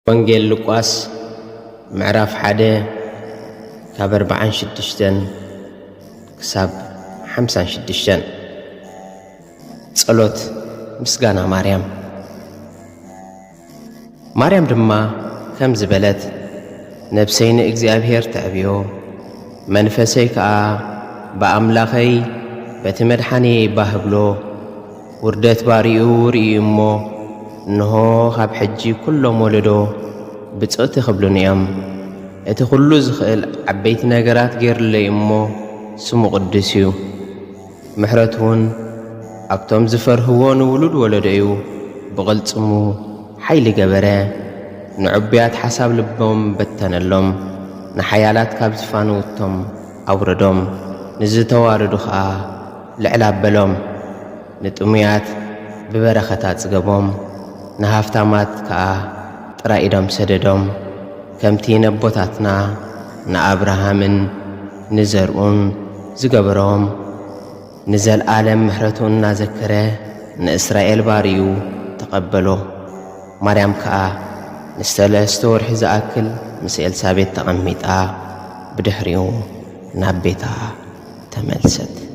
ወንጌል ሉቃስ ምዕራፍ 1 ካብ 46 ክሳብ 56 ጸሎት ምስጋና ማርያም ድማ ከም ዝበለት ነፍሰይ ንእግዚአብሔር ተዕብዮ መንፈሰይ ከዓ በአምላኸይ በቲ መድኃኒየ ይባህብሎ ውርደት ባሪኡ ርእዩ እሞ እንሆ ካብ ሕጂ ኩሎም ወለዶ ብፅእቲ ኽብሉን እዮም እቲ ኩሉ ዝኽእል ዓበይቲ ነገራት ገይሩለይ እሞ ስሙ ቅዱስ እዩ ምሕረቱን ኣብቶም ዝፈርህዎ ንውሉድ ወለዶ እዩ ብቕልጽሙ ሓይሊ ገበረ ንዕቡያት ሓሳብ ልቦም በተነሎም ንሓያላት ካብ ዝፋንውቶም ኣውረዶም ንዝተዋረዱ ኸዓ ልዕል ኣበሎም ንጥሙያት ብበረኸታት ጽገቦም ንሃፍታማት ከዓ ጥራይ ኢዶም ሰደዶም ከምቲ ነቦታትና ንኣብርሃምን ንዘርኡን ዝገበሮም ንዘለዓለም ምሕረቱ እናዘከረ ንእስራኤል ባሪኡ ተቐበሎ ማርያም ከዓ ንሰለስተ ወርሒ ዝኣክል ምስ ኤልሳቤጥ ተቐሚጣ ብድሕሪኡ ናብ ቤታ ተመልሰት